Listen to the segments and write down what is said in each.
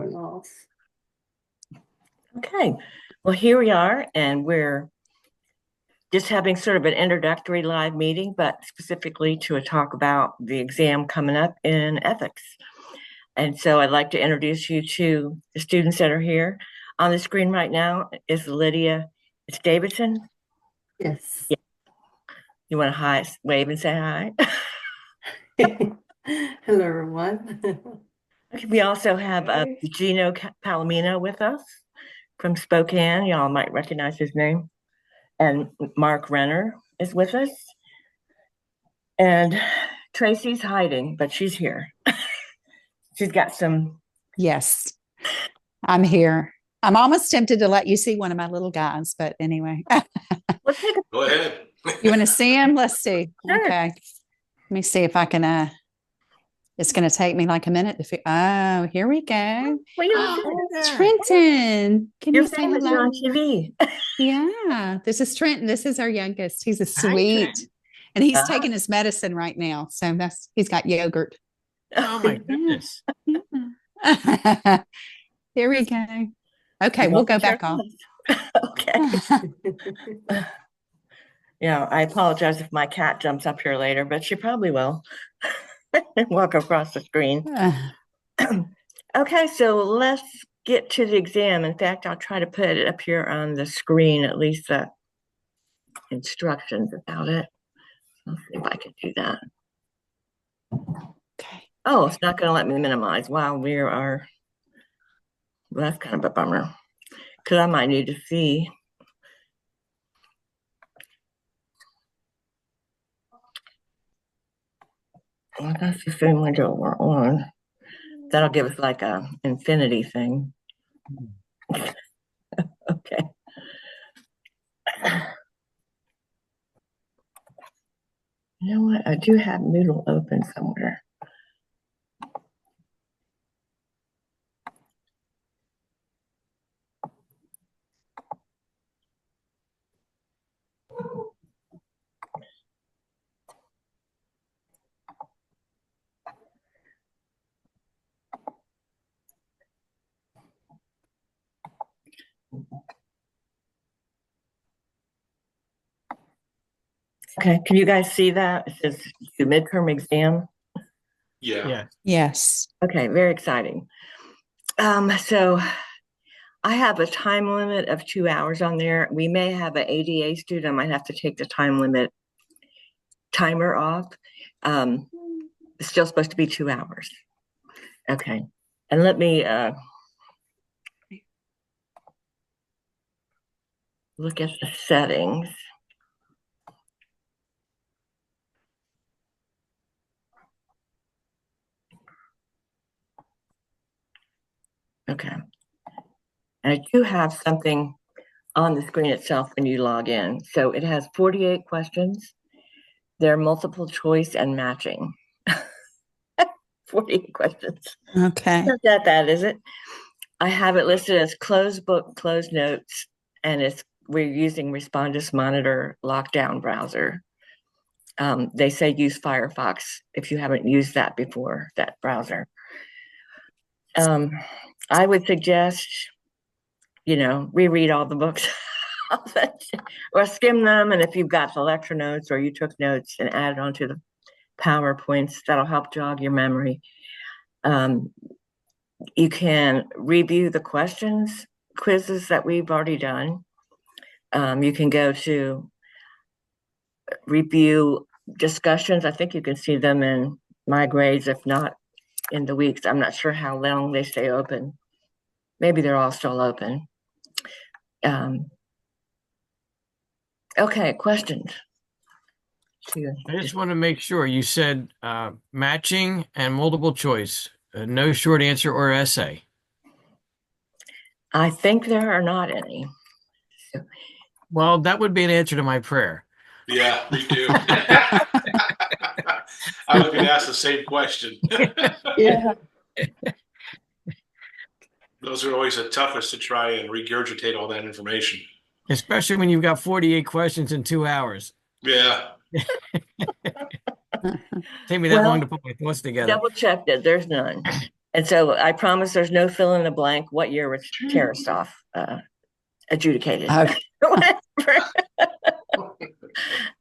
turn off. Okay, well, here we are, and we're just having sort of an introductory live meeting, but specifically to talk about the exam coming up in ethics. And so I'd like to introduce you to the students that are here. On the screen right now is Lydia. It's Davidson. Yes. Yeah. You want to wave and say hi? Hello, everyone. We also have Gino Palomino with us from Spokane. Y'all might recognize his name. And Mark Renner is with us. And Tracy's hiding, but she's here. She's got some. Yes, I'm here. I'm almost tempted to let you see one of my little guys, but anyway. Let's take a Go ahead. You want to see him? Let's see. Sure. Okay. Let me see if I can. It's going to take me like a minute to oh, here we go. Trenton. Can You're you say hello? on TV. Yeah, this is Trenton. This is our youngest. He's a sweet, and he's taking his medicine right now. So he's got yogurt. Oh my goodness. Yeah. Here we go. Okay, we'll go back on. Okay. Yeah, I apologize if my cat jumps up here later, but she probably will. Walk across the screen. Okay, so let's get to the exam. In fact, I'll try to put it up here on the screen, at least the instructions about it. Let's see if I can do that. Okay. Oh, it's not going to let me minimize while we are. Well, that's kind of a bummer because I might need to see. Well, that's the same window we're on. That'll give us like a infinity thing. Okay. You know what? I do have Moodle open somewhere. Okay, can you guys see that? It says the midterm exam. Yeah. Yes. Okay, very exciting. So I have a time limit of 2 hours on there. We may have an ADA student. I might have to take the time limit timer off. It's still supposed to be 2 hours. Okay, and let me look at the settings. Okay. And I do have something on the screen itself when you log in. So it has 48 questions. They're multiple choice and matching. 48 questions. Okay. Not that bad, is it? I have it listed as closed book, closed notes, and we're using Respondus Monitor lockdown browser. They say use Firefox if you haven't used that before, that browser. I would suggest, reread all the books or skim them. And if you've got the lecture notes or you took notes and added onto the PowerPoints, that'll help jog your memory. You can review the quizzes that we've already done. You can go to review discussions. I think you can see them in my grades, if not in the weeks. I'm not sure how long they stay open. Maybe they're all still open. Okay, questions? I just want to make sure you said matching and multiple choice, no short answer or essay. I think there are not any. Well, that would be an answer to my prayer. Yeah, me too. I was going to ask the same question. Yeah. Those are always the toughest to try and regurgitate all that information. Especially when you've got 48 questions in 2 hours. Yeah. Take me that long to put my thoughts together. Double checked it. There's none. And so I promise there's no fill in the blank what year was terraced off, adjudicated. Okay. Whatever.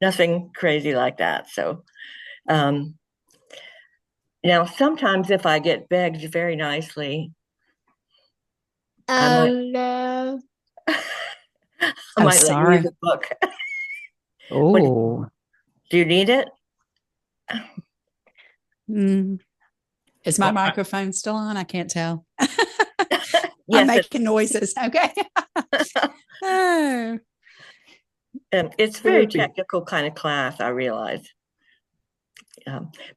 Nothing crazy like that. So now sometimes if I get begged very nicely, I No. might let you sorry. use a book. Oh. Do you need it? Is my Well, microphone still on? I can't tell. I'm Yes, making noises. Okay. Oh. it's very Therapy. technical kind of class, I realize.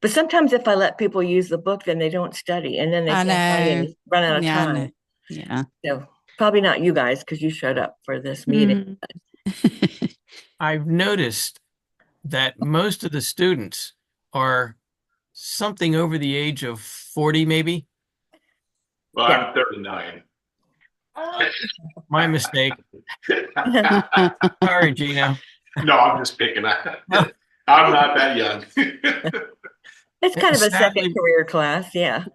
But sometimes if I let people use the book, then they don't study and then they I can't study know. and run out of Yeah, I know. time. Yeah. So probably not you guys because you showed up for this meeting. I've noticed that most of the students are something over the age of 40, maybe. Well, Yeah. I'm 39. My mistake. Sorry, Gino. No, I'm just picking on. I'm not that young. It's kind of a second Sadly- career class. Yeah.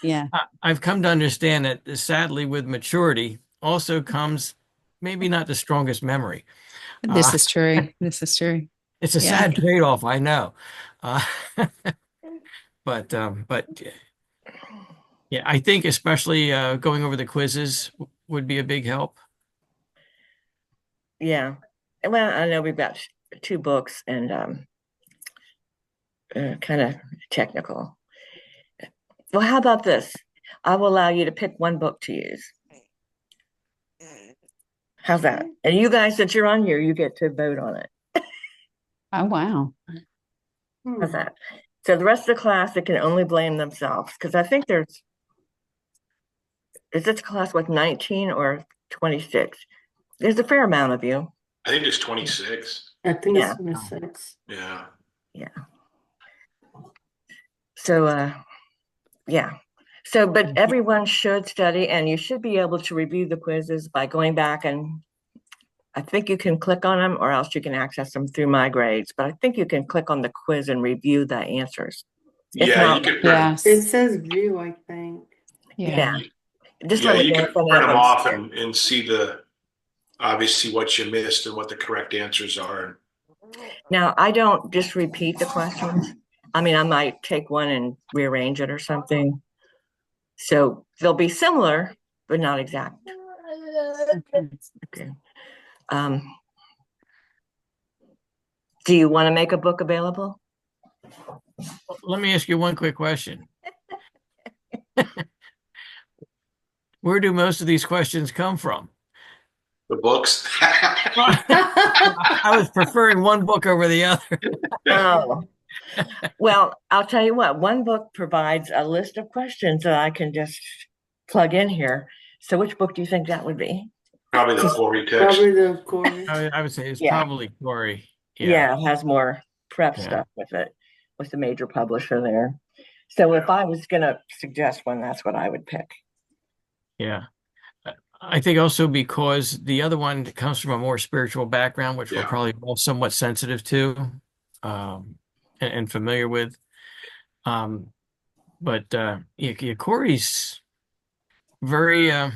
Yeah. I've come to understand that sadly, with maturity also comes maybe not the strongest memory. This is true. This is true. It's a Yeah. sad trade-off, I know. But yeah, I think especially going over the quizzes would be a big help. Yeah. Well, I know we've got two books and kind of technical. Well, how about this? I will allow you to pick one book to use. How's that? And you guys, since you're on here, you get to vote on it. Oh, wow. How's that? So the rest of the class, they can only blame themselves because I think is this class with 19 or 26? There's a fair amount of you. I think it's 26. I think Yeah. it's 26. Yeah. So, yeah. So, but everyone should study and you should be able to review the quizzes by going back and I think you can click on them or else you can access them through my grades, but I think you can click on the quiz and review the answers. If Yeah, not- you could print, Yes. It says view, I think. Yeah. Just yeah, let me you know could if any print of them them- off and see obviously what you missed and what the correct answers are. Now, I don't just repeat the questions. I mean, I might take one and rearrange it or something. So they'll be similar, but not exact. Okay. Do you want to make a book available? Let me ask you one quick question. Where do most of these questions come from? The books. I was preferring one book over the other. Oh, well, I'll tell you what, one book provides a list of questions that I can just plug in here. So which book do you think that would be? Probably the Corey text. Probably the core. I would say it's Yeah. probably Corey. Yeah, it has more prep Yeah. stuff with it, with the major publisher there. So if I was going to suggest one, that's what I would pick. Yeah. I think also because the other one comes from a more spiritual background, which we're Yeah. probably all somewhat sensitive to and familiar with. But yeah, Corey's very, I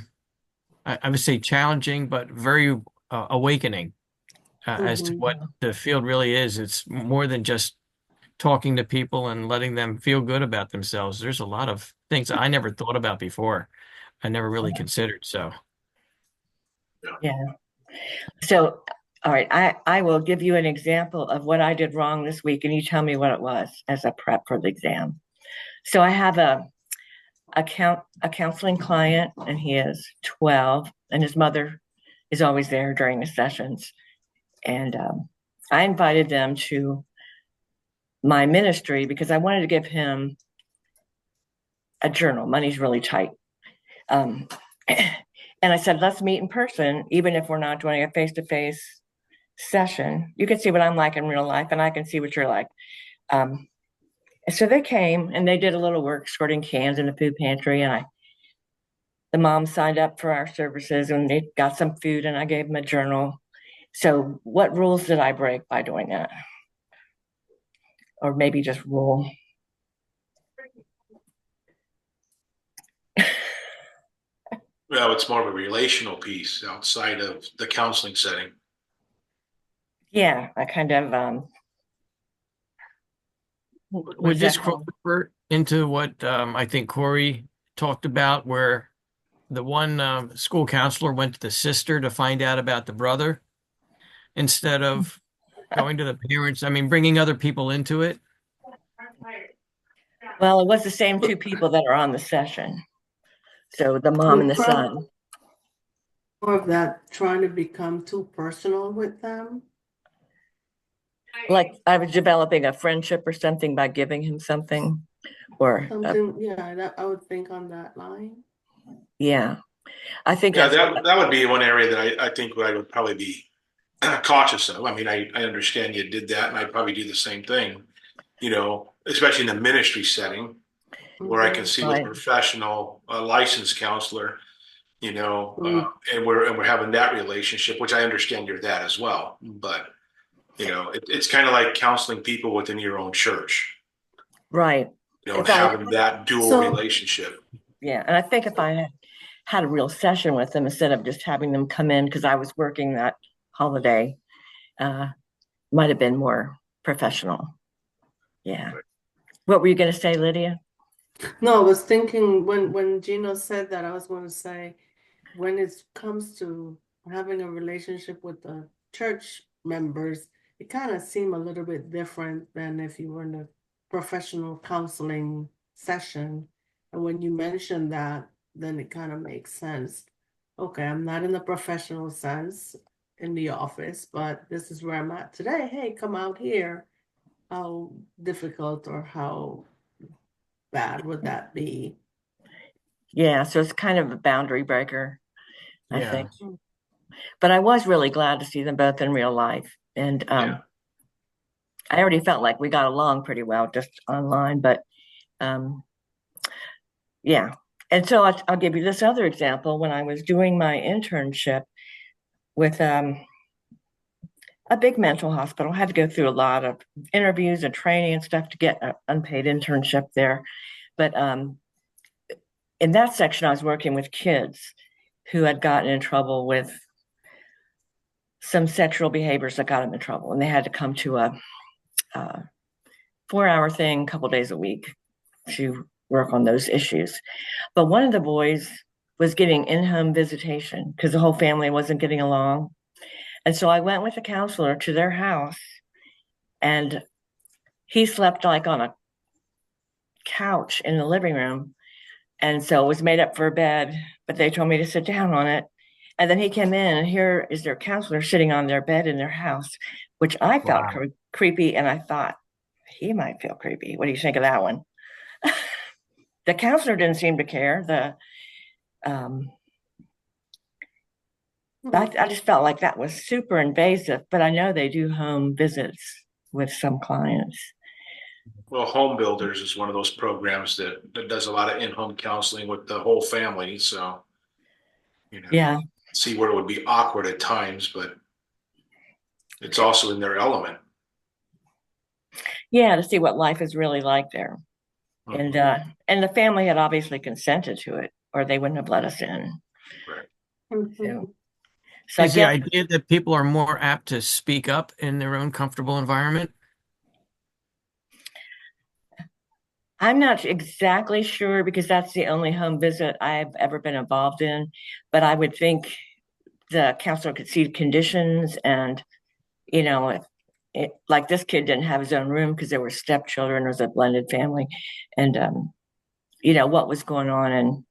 would say challenging, but very awakening as to what the field really is. It's more than just talking to people and letting them feel good about themselves. There's a lot of things I never thought about before. I never really considered. So. Yeah. So, all right, I will give you an example of what I did wrong this week, and you tell me what it was as a prep for the exam. So I have a counseling client, and he is 12, and his mother is always there during the sessions. And I invited them to my ministry because I wanted to give him a journal. Money's really tight. And I said, let's meet in person, even if we're not doing a face-to-face session. You can see what I'm like in real life, and I can see what you're like. So they came, and they did a little work sorting cans in the food pantry, and the mom signed up for our services, and they got some food, and I gave them a journal. So what rules did I break by doing that? Or maybe just rule? Well, it's more of a relational piece outside of the counseling setting. Yeah, I kind of Would this cross over into what I think Corey talked about, where the one school counselor went to the sister to find out about the brother instead of going to the parents? I mean, bringing other people into it. Well, it was the same two people that are on the session. So the mom and the son. More of that trying to become too personal with them. Like I was developing a friendship or something by giving him something, or Something, yeah, that I would think on that line. yeah, I think Yeah, that's that would be one area that I think I would probably be cautious of. I mean, I understand you did that, and I'd probably do the same thing, especially in the ministry setting where I can see with a Right. professional, licensed counselor, Mm. and we're having that relationship, which I understand you're that as well. But it's kind of like counseling people within your own church, right. and If I, having that dual So- relationship. yeah, and I think if I had a real session with them instead of just having them come in because I was working that holiday, might have been more professional. Yeah. Right. What were you going to say, Lydia? No, I was thinking when Gino said that, I was going to say, when it comes to having a relationship with the church members, it kind of seemed a little bit different than if you were in a professional counseling session. And when you mentioned that, then it kind of makes sense. Okay, I'm not in the professional sense in the office, but this is where I'm at today. Hey, come out here. How difficult or how bad would that be? Yeah, so it's kind of a boundary breaker, I Yeah. think. But I was really glad to see them both in real life. And Yeah. I already felt like we got along pretty well just online, but yeah. And so I'll give you this other example. When I was doing my internship with a big mental hospital, I had to go through a lot of interviews and training and stuff to get an unpaid internship there. But in that section, I was working with kids who had gotten in trouble with some sexual behaviors that got them in trouble, and they had to come to a 4-hour thing a couple days a week to work on those issues. But one of the boys was getting in-home visitation because the whole family wasn't getting along. And so I went with a counselor to their house, and he slept like on a couch in the living room. And so it was made up for a bed, but they told me to sit down on it. And then he came in, and here is their counselor sitting on their bed in their house, which I felt Wow. creepy. And I thought, he might feel creepy. What do you think of that one? The counselor didn't seem to care. I just felt like that was super invasive, but I know they do home visits with some clients. Well, Home Builders is one of those programs that does a lot of in-home counseling with the whole family. So, Yeah, see where it would be awkward at times, but it's also in their element. yeah, to see what life is really like there. And the family had obviously consented to it, or they wouldn't have let us in. Mhm. So I Is the guess idea that people are more apt to speak up in their own comfortable environment? I'm not exactly sure because that's the only home visit I've ever been involved in. But I would think the counselor could see conditions and, like this kid didn't have his own room because there were stepchildren, it was a blended family, and what was going on. And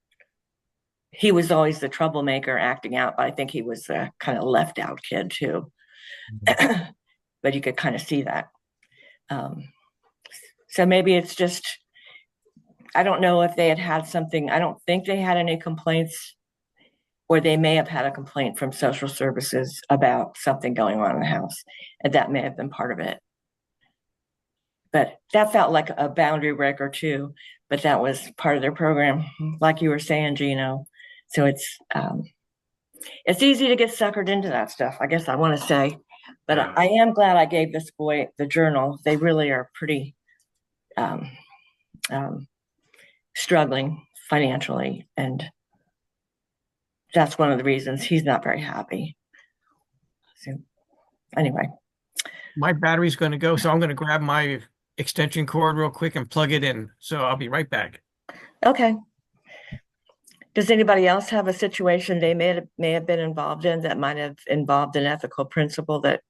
he was always the troublemaker acting out, but I think he was a kind of left out kid too. But you could kind of see that. So maybe it's just, I don't know if they had something. I don't think they had any complaints, or they may have had a complaint from social services about something going on in the house, and that may have been part of it. But that felt like a boundary breaker too, but that was part of their program, like you were saying, Gino. So it's easy to get suckered into that stuff, I guess I want to say. But Yeah. I am glad I gave this boy the journal. They really are pretty struggling financially, and that's one of the reasons he's not very happy. So anyway, My battery's going to go, so I'm going to grab my extension cord real quick and plug it in. So I'll be right back. okay. Does anybody else have a situation they may have been involved in that might have involved an ethical principle that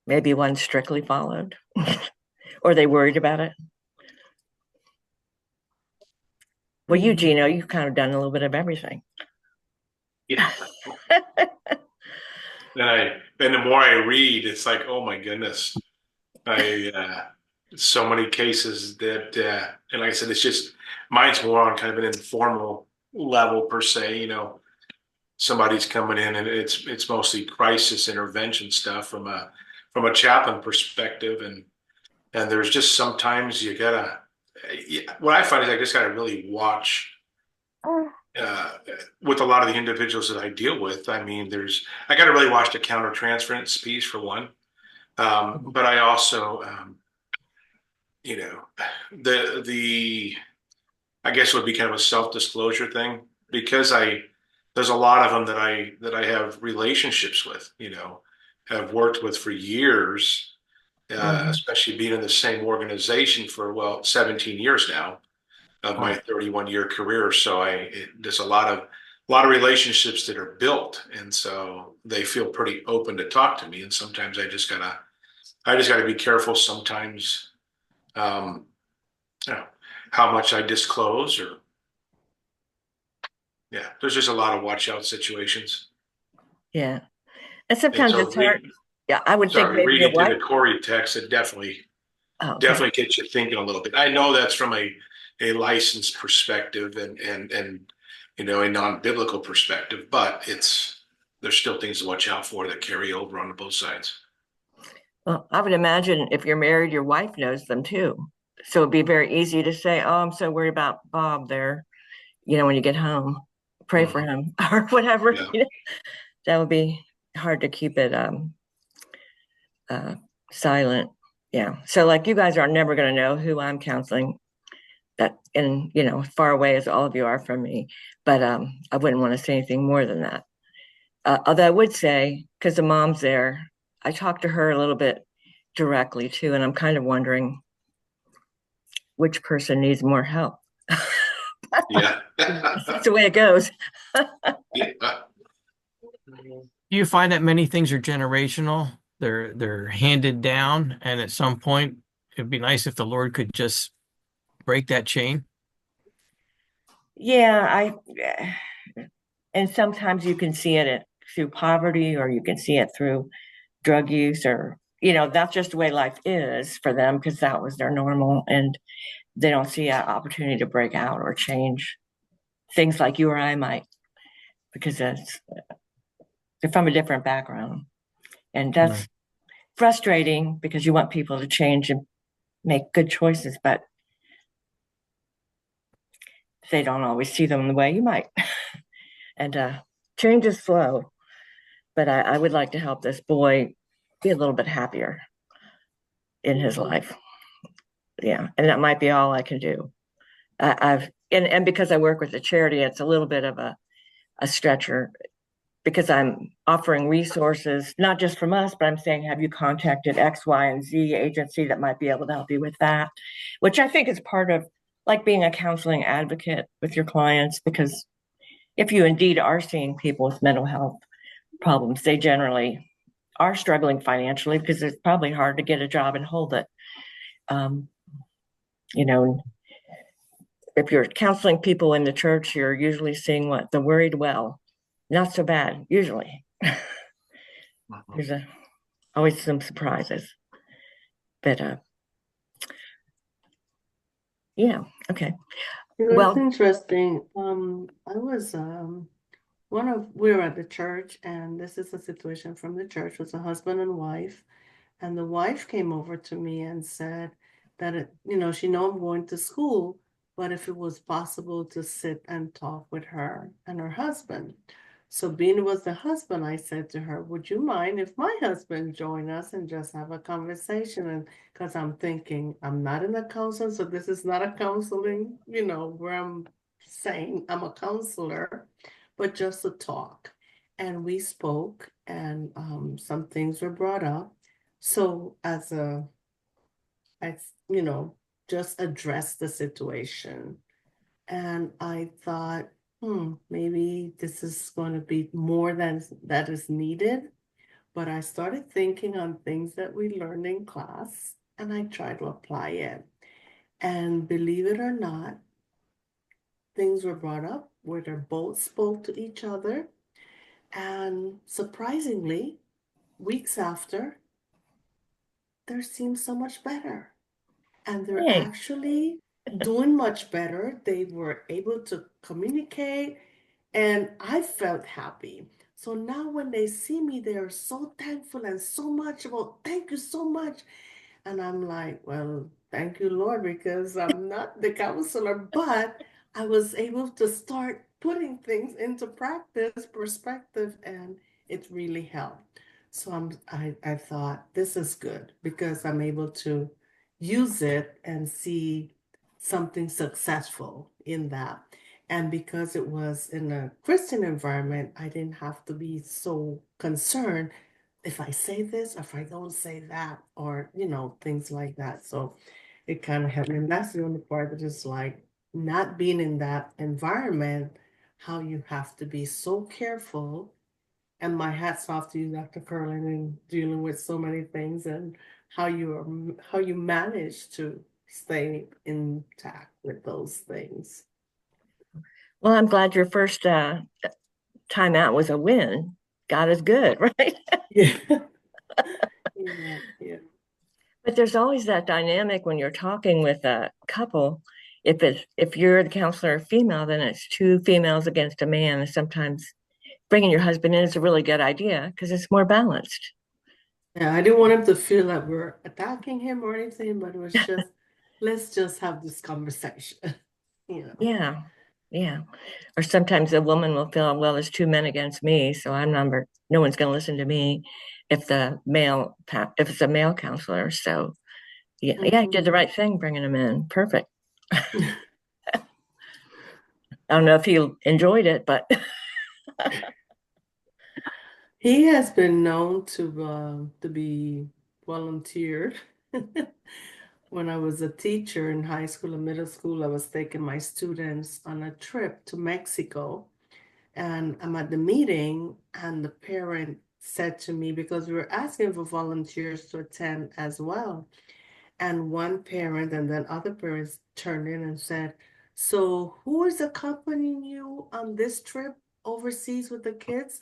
maybe wasn't strictly followed, or they worried about it? Well, you, Gino, you've kind of done a little bit of everything. Yeah. And the more I read, it's like, oh my goodness. So many cases that, and like I said, it's just, mine's more on kind of an informal level per se, somebody's coming in and it's mostly crisis intervention stuff from a chaplain perspective. And there's just sometimes you gotta, what I find is I just gotta really watch with a lot of the individuals that I deal with. I mean, I got to really watch the countertransference piece for one. But I also, I guess it would be kind of a self-disclosure thing because there's a lot of them that I have relationships with, have worked with for years, especially being in the same organization for, 17 years now of my 31-year career. So there's a lot of relationships that are built. And so they feel pretty open to talk to me. And sometimes I just gotta be careful sometimes, how much I disclose there's just a lot of watch out situations. Yeah. And sometimes it's hard. Yeah, I would think maybe reading through the Corey text, it definitely gets you thinking a little bit. I know that's from a licensed perspective and a non-biblical perspective, but there's still things to watch out for that carry over on both sides. Well, I would imagine if you're married, your wife knows them too. So it'd be very easy to say, oh, I'm so worried about Bob there. When you get home, pray for him or whatever. Yeah. That would be hard to keep it silent. Yeah. So like you guys are never going to know who I'm counseling as far away as all of you are from me, but I wouldn't want to say anything more than that. Although I would say, because the mom's there, I talked to her a little bit directly too, and I'm kind of wondering which person needs more help. Yeah. That's the way it goes. Yeah. Do you find that many things are generational? They're handed down, and at some point, it'd be nice if the Lord could just break that chain. Yeah, and sometimes you can see it through poverty, or you can see it through drug use, or that's just the way life is for them because that was their normal, and they don't see an opportunity to break out or change things like you or I might, because they're from a different background, and that's frustrating because you want people to change and make good choices, but they don't always see them the way you might. And change is slow, but I would like to help this boy be a little bit happier in his life. Yeah, and that might be all I can do. And because I work with a charity, it's a little bit of a stretcher because I'm offering resources, not just from us, but I'm saying, have you contacted X, Y, and Z agency that might be able to help you with that? Which I think is part of like being a counseling advocate with your clients, because if you indeed are seeing people with mental health problems, they generally are struggling financially because it's probably hard to get a job and hold it. If you're counseling people in the church, you're usually seeing the worried well. Not so bad, usually. There's always some surprises. But yeah, okay. It's interesting. We were at the church, and this is a situation from the church. It was a husband and wife, and the wife came over to me and said that she know I'm going to school, but if it was possible to sit and talk with her and her husband. So being it was the husband, I said to her, would you mind if my husband joined us and just have a conversation? And because I'm thinking, I'm not in a counselor, so this is not a counseling, where I'm saying I'm a counselor. but just a talk. And we spoke, and some things were brought up. So just address the situation. And I thought, maybe this is going to be more than that is needed. But I started thinking on things that we learned in class, and I tried to apply it. And believe it or not, things were brought up where they both spoke to each other. And surprisingly, weeks after, they seemed so much better. And they're Hey, actually doing much better. They were able to communicate, and I felt happy. So now when they see me, they're so thankful and so much about, thank you so much. And I'm like, well, thank you, Lord, because I'm not the counselor, but I was able to start putting things into practice, perspective, and it really helped. So I thought this is good because I'm able to use it and see something successful in that. And because it was in a Christian environment, I didn't have to be so concerned if I say this, if I don't say that, or things like that. So it kind of helped me. And that's the only part that is like not being in that environment, how you have to be so careful. And my hat's off to you, Dr. Curlin, in dealing with so many things and how you manage to stay intact with those things. well, I'm glad your first time out was a win. God is good, right? Yeah. Yeah, yeah. But there's always that dynamic when you're talking with a couple. If you're the counselor female, then it's two females against a man. And sometimes bringing your husband in is a really good idea because it's more balanced. Yeah, I didn't want him to feel that we're attacking him or anything, but it was just, let's just have this conversation, you know. Yeah, yeah. Or sometimes a woman will feel, well, there's two men against me, so no one's going to listen to me if it's a male counselor. So yeah, you did the right thing bringing him in. Perfect. I don't know if he enjoyed it, but He has been known to be volunteered. When I was a teacher in high school and middle school, I was taking my students on a trip to Mexico. And I'm at the meeting, and the parent said to me, because we were asking for volunteers to attend as well. And one parent and then other parents turned in and said, so who is accompanying you on this trip overseas with the kids?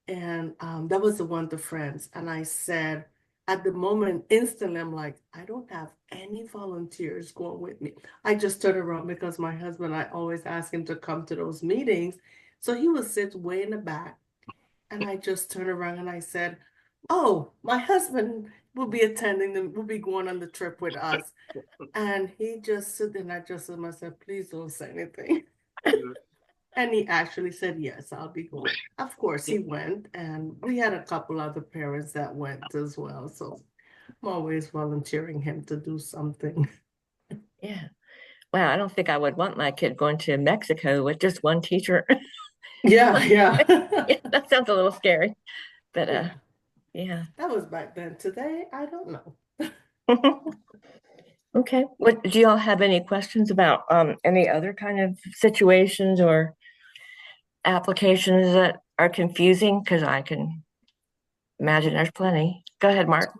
And that was the one to France. And I said, at the moment, instantly, I'm like, I don't have any volunteers going with me. I just turned around because my husband, I always ask him to come to those meetings. So he would sit way in the back. And I just turned around and I said, oh, my husband will be will be going on the trip with us. And he just stood there, and I just said to myself, please don't say anything. And he actually said, yes, I'll be going. Of course, he went, and we had a couple other parents that went as well. So I'm always volunteering him to do something. yeah. Wow, I don't think I would want my kid going to Mexico with just one teacher. Yeah, yeah. Yeah, that sounds a little scary, but Yeah, yeah. that was back then. Today, I don't know. Okay. What do y'all have any questions about any other kind of situations or applications that are confusing? Because I can imagine there's plenty. Go ahead, Mark.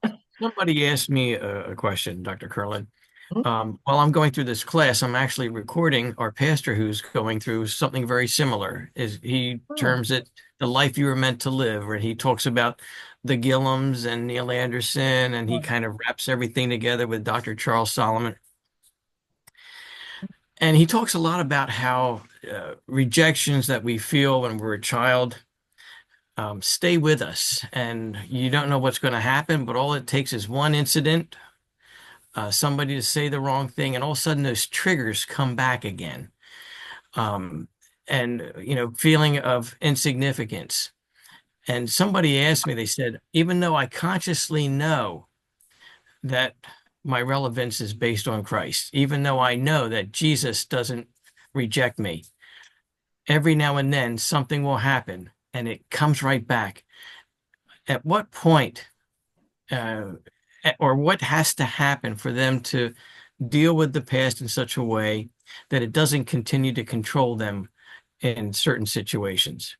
Somebody asked me a question, Dr. Curlin. Mhm. While I'm going through this class, I'm actually recording our pastor who's going through something very similar. He Oh, terms it the life you were meant to live, where he talks about the Gillums and Neil Anderson, and he kind of wraps everything together with Dr. Charles Solomon. And he talks a lot about how rejections that we feel when we're a child stay with us, and you don't know what's going to happen, but all it takes is one incident, somebody to say the wrong thing, and all of a sudden those triggers come back again. Um, and feeling of insignificance. And somebody asked me, they said, even though I consciously know that my relevance is based on Christ, even though I know that Jesus doesn't reject me, every now and then something will happen and it comes right back. At what point, or what has to happen for them to deal with the past in such a way that it doesn't continue to control them in certain situations?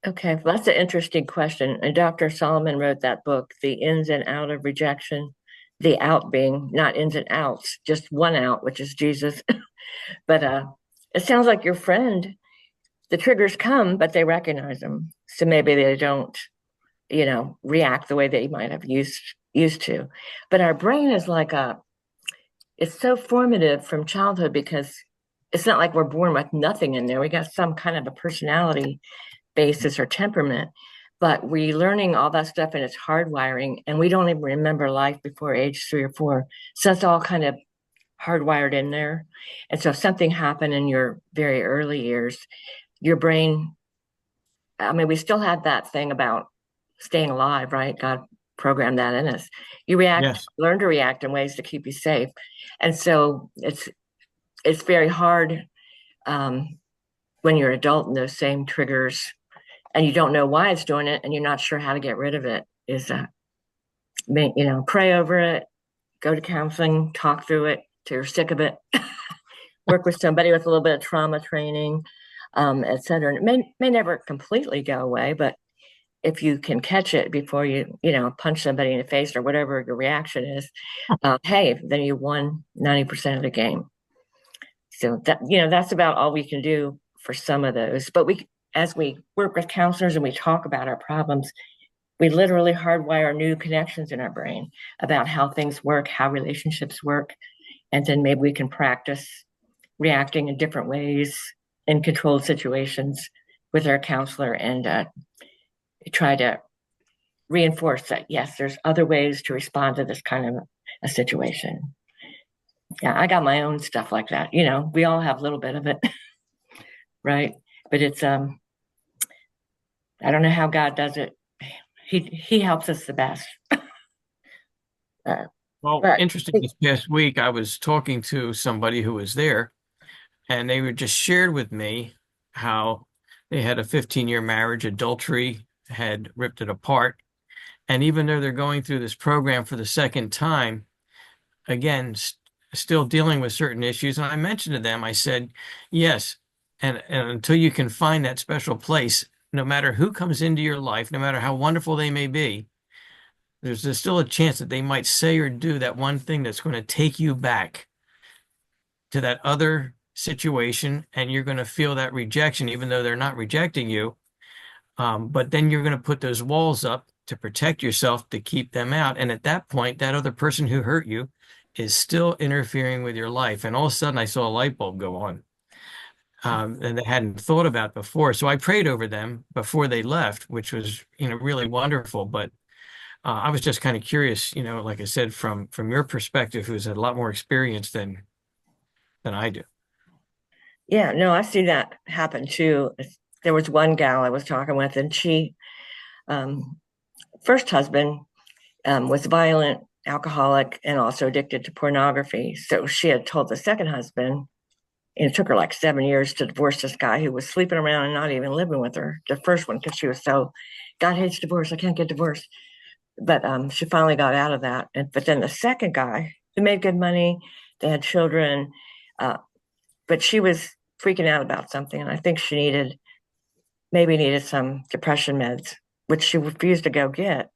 Okay, well, that's an interesting question. And Dr. Solomon wrote that book, The Ins and Out of Rejection, the out being not ins and outs, just one out, which is Jesus. But it sounds like your friend, the triggers come, but they recognize them. So maybe they don't, react the way they might have used to. But our brain is like it's so formative from childhood because it's not like we're born with nothing in there. We got some kind of a personality basis or temperament, but we're learning all that stuff and it's hardwiring, and we don't even remember life before age 3 or 4. So it's all kind of hardwired in there. And so if something happened in your very early years, your brain, I mean, we still have that thing about staying alive, right? God programmed that in us. You Yes. learn to react in ways to keep you safe. And so it's very hard when you're an adult and those same triggers and you don't know why it's doing it and you're not sure how to get rid of it is pray over it, go to counseling, talk through it till you're sick of it, work with somebody with a little bit of trauma training, et cetera. And it may never completely go away, but if you can catch it before you punch somebody in the face or whatever your reaction is, hey, then you won 90% of the game. So that's about all we can do for some of those. But as we work with counselors and we talk about our problems, we literally hardwire new connections in our brain about how things work, how relationships work. And then maybe we can practice reacting in different ways in controlled situations with our counselor and try to reinforce that, yes, there's other ways to respond to this kind of a situation. Yeah, I got my own stuff like that. We all have a little bit of it, right? But it's I don't know how God does it. He helps us the best. Well, But interesting, this past week, I was talking to somebody who was there, and they were just shared with me how they had a 15-year marriage, adultery had ripped it apart. And even though they're going through this program for the second time, again, still dealing with certain issues. And I mentioned to them, I said, yes, and until you can find that special place, no matter who comes into your life, no matter how wonderful they may be, there's still a chance that they might say or do that one thing that's going to take you back to that other situation, and you're going to feel that rejection, even though they're not rejecting you. But then you're going to put those walls up to protect yourself to keep them out. And at that point, that other person who hurt you is still interfering with your life. And all of a sudden, I saw a light bulb go on, and they hadn't thought about before. So I prayed over them before they left, which was, really wonderful. But I was just kind of curious, like I said, from your perspective, who's had a lot more experience than I do. yeah, no, I see that happen too. There was one gal I was talking with, and she, first husband, was violent, alcoholic, and also addicted to pornography. So she had told the second husband, and it took her like 7 years to divorce this guy who was sleeping around and not even living with her. The first one, because she was so, God hates divorce, I can't get divorced. But she finally got out of that. But then the second guy, they made good money, they had children, but she was freaking out about something, and I think she needed some depression meds, which she refused to go get.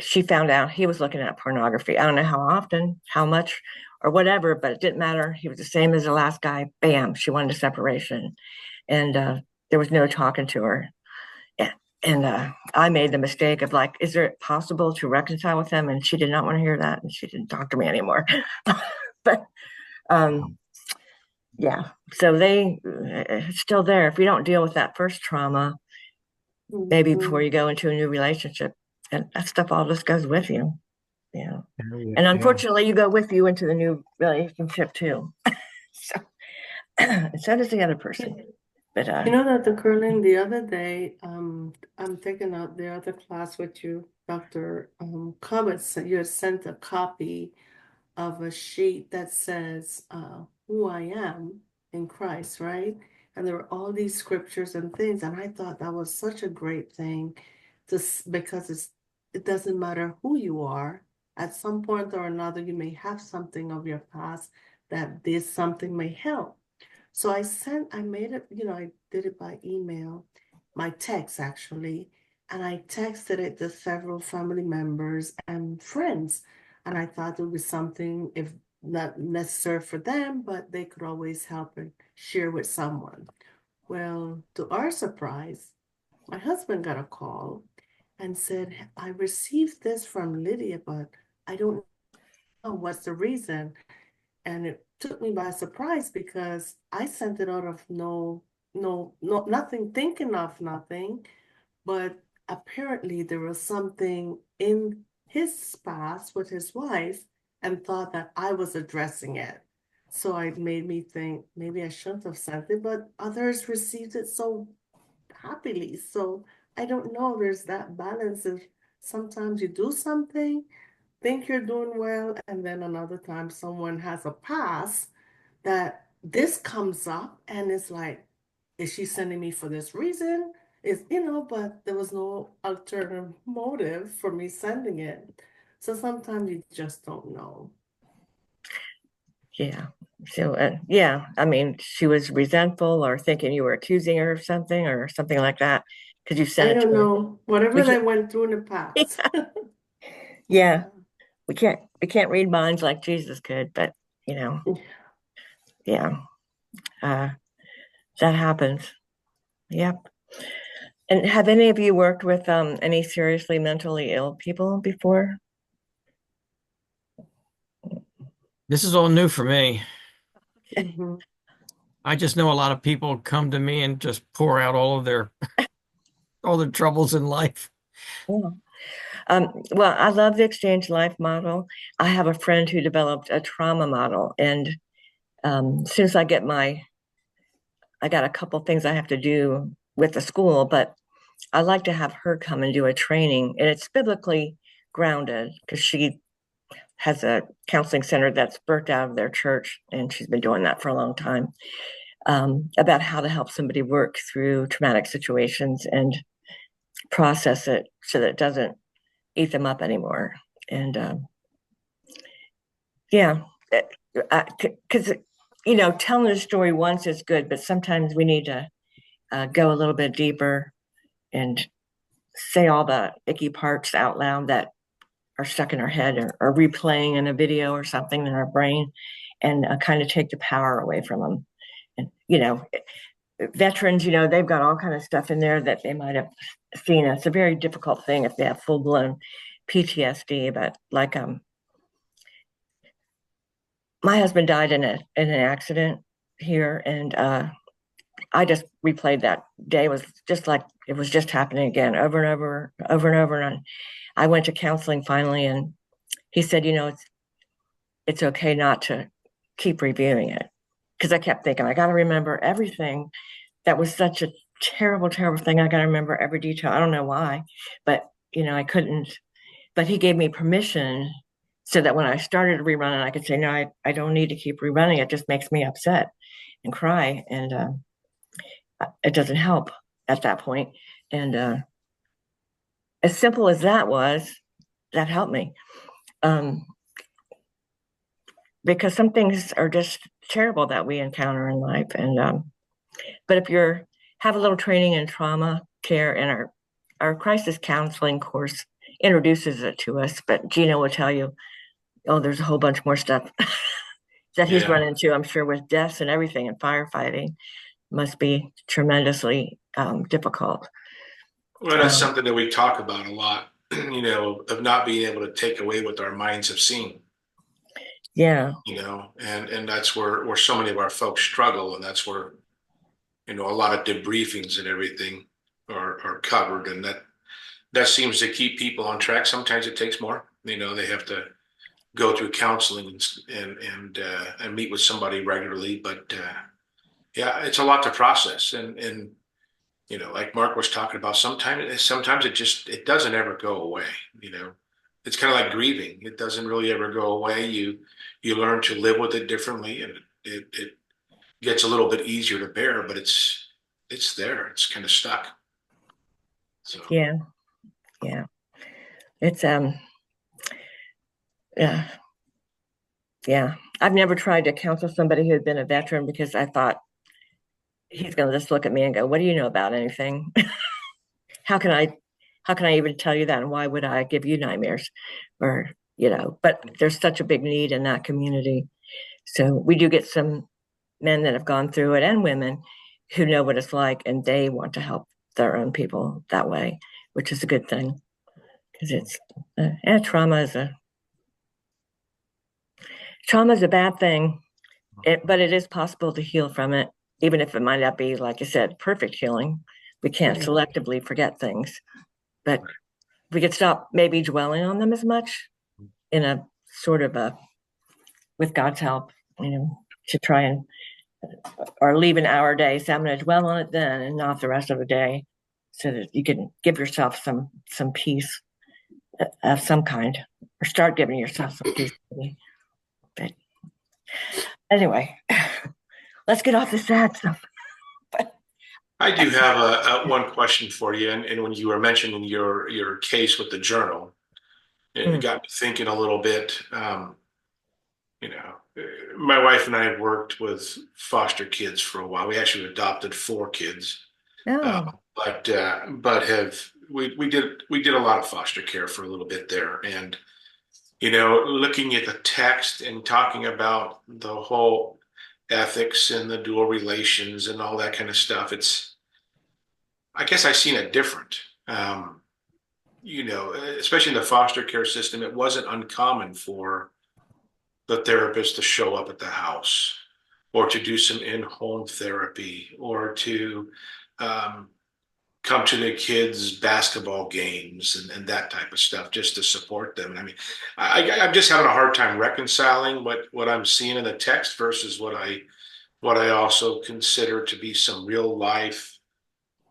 She found out he was looking at pornography. I don't know how often, how much, or whatever, but it didn't matter. He was the same as the last guy. Bam, she wanted a separation. And there was no talking to her. And I made the mistake of like, is it possible to reconcile with him? And she did not want to hear that. And she didn't talk to me anymore. But yeah, so it's still there. If you don't deal with that first trauma, maybe before you go into a new relationship, and that stuff all just goes with you. Yeah. And unfortunately, you go with you into the new relationship too. So does the other person. But Dr. Curlin, the other day, I'm taking out the other class with you, Dr. Cobbett. You had sent a copy of a sheet that says who I am. in Christ, right? And there were all these scriptures and things, and I thought that was such a great thing, because it doesn't matter who you are. At some point or another, you may have something of your past that this something may help. So I made it, I did it by email, my text actually, and I texted it to several family members and friends. And I thought it would be something, if not necessary for them, but they could always help and share with someone. Well, to our surprise, my husband got a call and said, I received this from Lydia, but I don't know what's the reason. And it took me by surprise because I sent it out of nothing, thinking of nothing, but apparently there was something in his past with his wife and thought that I was addressing it. So it made me think maybe I shouldn't have sent it, but others received it so happily. So I don't know, there's that balance of sometimes you do something, think you're doing well, and then another time someone has a past that this comes up and it's like, is she sending me for this reason? But there was no alternative motive for me sending it. So sometimes you just don't know. Yeah. So, yeah, I mean, she was resentful or thinking you were accusing her of something or something like that because you sent I it to don't her. know, whatever We they can't, went through in the past. yeah, we can't read minds like Jesus could, but you know, Yeah. yeah, uh, that happens. Yep. And have any of you worked with any seriously mentally ill people before? This is all new for me. Mhm. I just know a lot of people come to me and just pour out all their troubles in life. Yeah. Well, I love the exchange life model. I have a friend who developed a trauma model, and as soon as I got a couple things I have to do with the school, but I like to have her come and do a training, and it's biblically grounded because she has a counseling center that's birthed out of their church, and she's been doing that for a long time, about how to help somebody work through traumatic situations and process it so that it doesn't eat them up anymore. And yeah, because telling the story once is good, but sometimes we need to go a little bit deeper and say all the icky parts out loud that are stuck in our head or replaying in a video or something in our brain, and kind of take the power away from them. And veterans, they've got all kind of stuff in there that they might have seen. It's a very difficult thing if they have full blown PTSD, but like my husband died in an accident here, and I just replayed that day. It was just like it was just happening again, over and over, over and over. And I went to counseling finally, and he said, it's okay not to keep reviewing it, because I kept thinking I got to remember everything. That was such a terrible, terrible thing. I got to remember every detail. I don't know why, but I couldn't. But he gave me permission so that when I started rerunning, I could say, no, I don't need to keep rerunning. It just makes me upset and cry, and it doesn't help at that point. And as simple as that was, that helped me. Because some things are just terrible that we encounter in life. And but if you have a little training in trauma care, and our crisis counseling course introduces it to us, but Gino will tell you, oh, there's a whole bunch more stuff that he's run into, I'm sure, with deaths and everything, and firefighting must be tremendously difficult. Well, that's something that we talk about a lot, of not being able to take away what our minds have seen. Yeah. And that's where so many of our folks struggle, and that's where, a lot of debriefings and everything are covered, and that seems to keep people on track. Sometimes it takes more. They have to go through counseling and meet with somebody regularly, but yeah, it's a lot to process, and like Mark was talking about, sometimes it doesn't ever go away. It's kind of like grieving. It doesn't really ever go away. You learn to live with it differently, and gets a little bit easier to bear, but it's there. It's kind of stuck. So Yeah, yeah. It's yeah, yeah. I've never tried to counsel somebody who had been a veteran because I thought he's going to just look at me and go, "What do you know about anything? How can I, how can I even tell you that? And why would I give you nightmares?" Or, but there's such a big need in that community. So we do get some men that have gone through it and women who know what it's like and they want to help their own people that way, which is a good thing because trauma is a bad thing, but it is possible to heal from it, even if it might not be, like I said, perfect healing. We can't selectively forget things, but we could stop maybe dwelling on them as much in a sort of with God's help, to try and or leave an hour a day. So I'm going to dwell on it then and not the rest of the day, so that you can give yourself some peace of some kind, or start giving yourself some peace. But anyway, let's get off the sad stuff. I do have one question for you, and when you were mentioning your case with the journal, it got me thinking a little bit. You know, my wife and I worked with foster kids for a while. We actually adopted 4 kids, Oh, but have we did a lot of foster care for a little bit there, and looking at the text and talking about the whole ethics and the dual relations and all that kind of stuff. I guess I've seen it different. Especially in the foster care system, it wasn't uncommon for the therapist to show up at the house or to do some in-home therapy or to come to the kids' basketball games and that type of stuff just to support them. I mean, I'm just having a hard time reconciling what I'm seeing in the text versus what I also consider to be some real life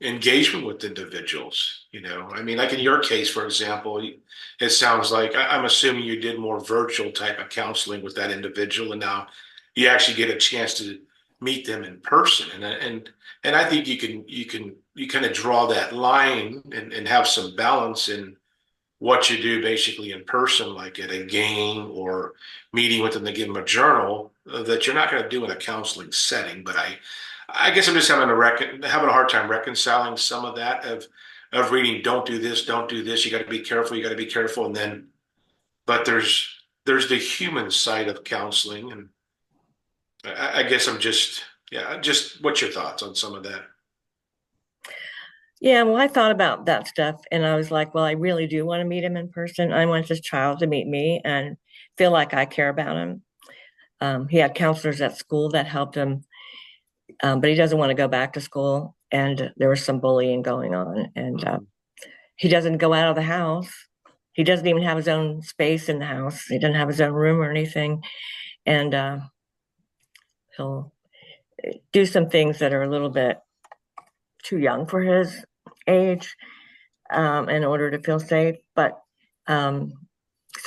engagement with individuals. I mean, like in your case, for example, it sounds like I'm assuming you did more virtual type of counseling with that individual, and now you actually get a chance to meet them in person. And I think you kind of draw that line and have some balance in what you do basically in person, like at a game or meeting with them to give them a journal, that you're not going to do in a counseling setting. But I guess I'm just having a hard time reconciling some of that of reading, don't do this, don't do this. You got to be careful. You got to be careful. And then, but there's the human side of counseling. And I guess just what's your thoughts on some of that? yeah. Well, I thought about that stuff and I was like, well, I really do want to meet him in person. I want this child to meet me and feel like I care about him. He had counselors at school that helped him, but he doesn't want to go back to school. And there was some bullying going on. And he doesn't go out of the house. He doesn't even have his own space in the house. He doesn't have his own room or anything. And he'll do some things that are a little bit too young for his age, in order to feel safe. But so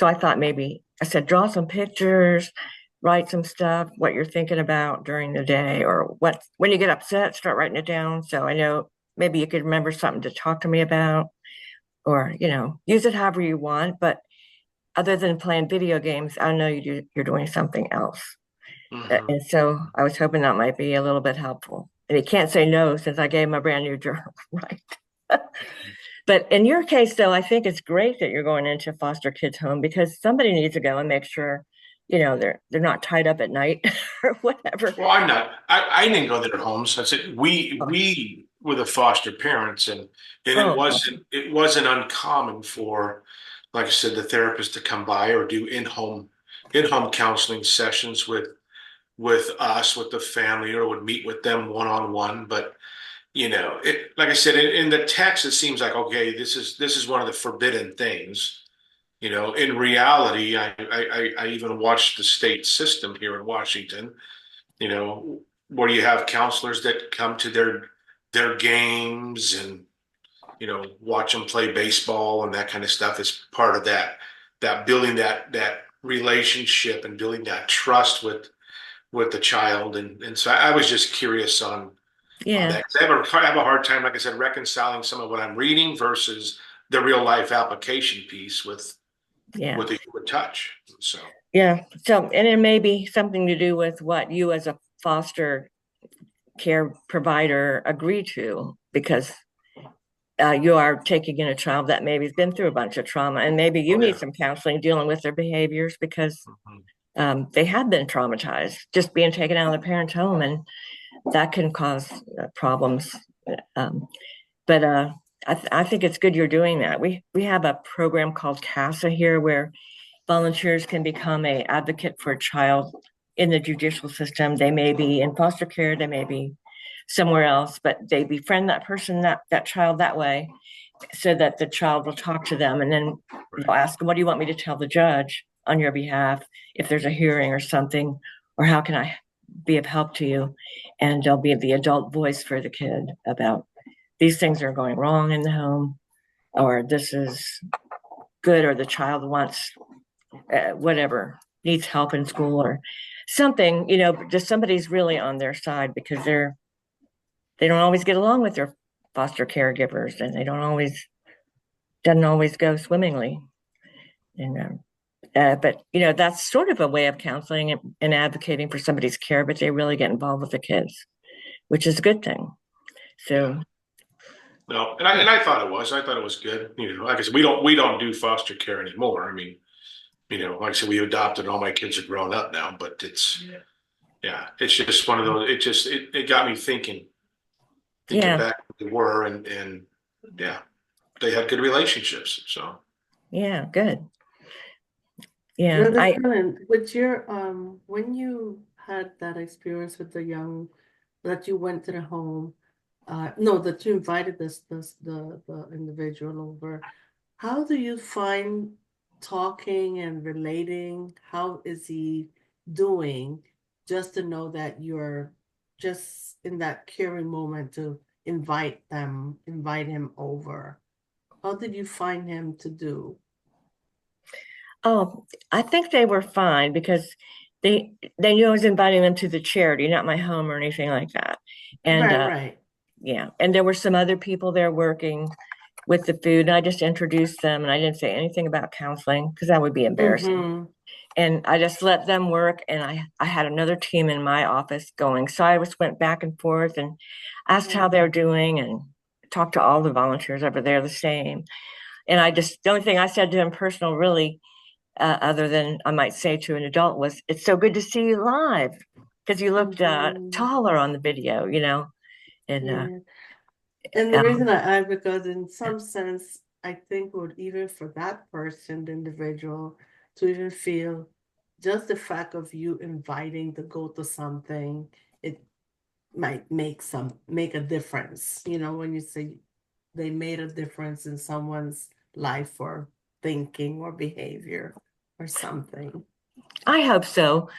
I thought maybe I said, draw some pictures, write some stuff, what you're thinking about during the day, or when you get upset, start writing it down. So I know maybe you could remember something to talk to me about, or, use it however you want. But other than playing video games, I know you're doing something else. Mhm. And so I was hoping that might be a little bit helpful. And he can't say no since I gave him a brand new journal, right? But in your case, though, I think it's great that you're going into foster kids' home because somebody needs to go and make sure, they're not tied up at night or whatever. Well, I'm not. I didn't go to their homes. I said we were the foster parents, and Oh, it wasn't uncommon for, like I said, the therapist to come by or do in home counseling sessions with us, with the family, or would meet with them one on one. But like I said, in the text, it seems like, okay, this is one of the forbidden things. In reality, I even watched the state system here in Washington, where you have counselors that come to their games and, watch them play baseball and that kind of stuff is part of that building that relationship and building that trust with the child, and so I was just curious on Yeah. that. 'Cause I have a hard time, like I said, reconciling some of what I'm reading versus the real life application piece Yeah. with the human touch. So Yeah. So, and it may be something to do with what you as a foster care provider agree to, because you are taking in a child that maybe has been through a bunch of trauma, and maybe you Oh, need yeah. some counseling dealing with their behaviors because Mhm. they have been traumatized just being taken out of their parents' home, and that can cause problems. Um, but I think it's good you're doing that. We have a program called CASA here where volunteers can become a advocate for a child in the judicial system. They may be in foster care, they may be somewhere else, but they befriend that person, that child that way, so that the child will talk to them, and then they'll ask them, what do you want me to tell the judge on your behalf if there's a hearing or something, or how can I be of help to you? And they'll be the adult voice for the kid about these things are going wrong in the home, or this is good, or the child wants whatever, needs help in school or something, just somebody's really on their side, because they don't always get along with their foster caregivers, and they don't always doesn't always go swimmingly. And but that's sort of a way of counseling and advocating for somebody's care, but they really get involved with the kids, which is a good thing. So No, and I thought it was. I thought it was good. Like I said, we don't do foster care anymore. I mean, like I said, we adopted. All my kids are grown up now, but yeah, it's just one of those. It got me thinking yeah, back where they were, and yeah, they had good relationships. So yeah, good. Yeah, Brother Cullen, with your when you had that experience with the young that you went to the home, no, that you invited the individual over, how do you find talking and relating? How is he doing? Just to know that you're just in that caring moment to invite him over. How did you find him to do? oh, I think they were fine because they knew I was inviting them to the charity, not my home or anything like that. And Right. yeah, and there were some other people there working with the food, and I just introduced them, and I didn't say anything about counseling because that would be embarrassing. Mm-hmm. And I just let them work, and I had another team in my office going, so I just went back and forth and asked how they're doing, and talked to all the volunteers over there the same. And the only thing I said to him personal, really, other than I might say to an adult, was, "It's so good to see you live because you looked Mm-hmm. taller on the video," And Yeah. And the reason um, I ask, because in some sense, I think would even for that person, the individual, to even feel just the fact of you inviting to go to something, it might make a difference. When you say they made a difference in someone's life or thinking or behavior or something. I hope so.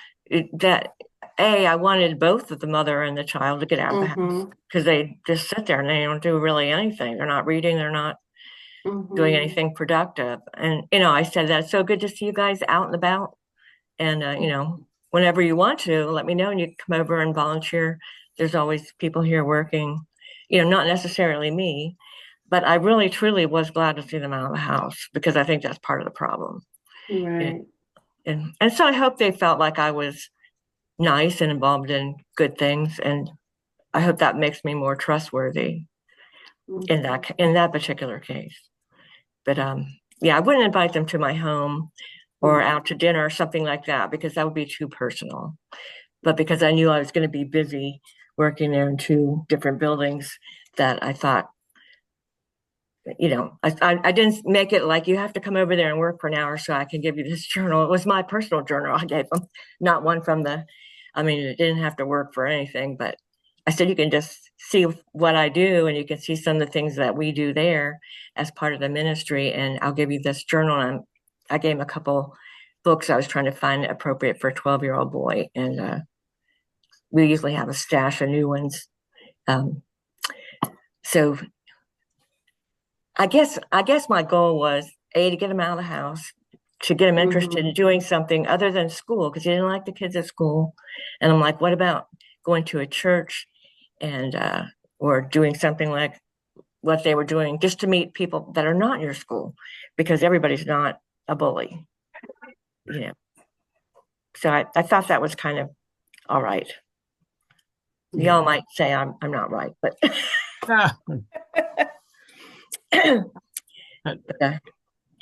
That I wanted both of the mother and the child to get out of the house Mm-hmm. because they just sit there and they don't do really anything. They're not reading. They're not doing Mm-hmm. anything productive. And I said that it's so good to see you guys out and about. And whenever you want to, let me know and you can come over and volunteer. There's always people here working. Not necessarily me, but I really truly was glad to see them out of the house because I think that's part of the problem. Right. And so I hope they felt like I was nice and involved in good things, and I hope that makes me more trustworthy in Mm-hmm. that particular case. But yeah, I wouldn't invite them to my home or out to dinner or something like that because that would be too personal. But because I knew I was going to be busy working there in two different buildings, that I thought, I didn't make it like you have to come over there and work for an hour so I can give you this journal. It was my personal journal I gave them, not one from it didn't have to work for anything, but I said, you can just see what I do and you can see some of the things that we do there as part of the ministry. And I'll give you this journal. And I gave him a couple books I was trying to find appropriate for a 12-year-old boy. And we usually have a stash of new ones. So I guess my goal was to get him out of the house, to get him interested in doing something other than school, because he didn't like the kids at school. And I'm like, what about going to a church and or doing something like what they were doing, just to meet people that are not in your school, because everybody's not a bully, you know. So I thought that was kind of all right. Y'all might say I'm not right, but Ah, uh, I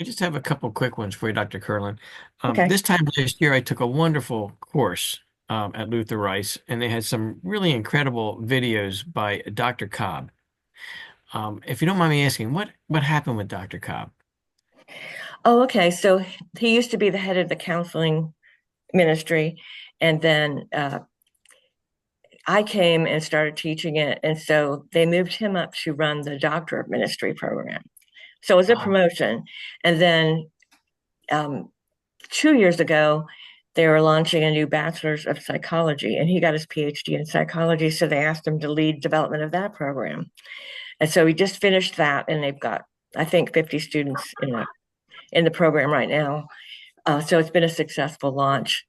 just have a couple quick ones for you, Dr. Curlin. okay. This time last year, I took a wonderful course at Luther Rice, and they had some really incredible videos by Dr. Cobb. If you don't mind me asking, what happened with Dr. Cobb? Oh, okay. So he used to be the head of the counseling ministry, and then I came and started teaching it, and so they moved him up to run the Doctor of Ministry program. So it was a Wow. promotion, and then 2 years ago, they were launching a new bachelor's of psychology, and he got his PhD in psychology. So they asked him to lead development of that program, and so he just finished that, and they've got, I think, 50 students in the program right now. So it's been a successful launch,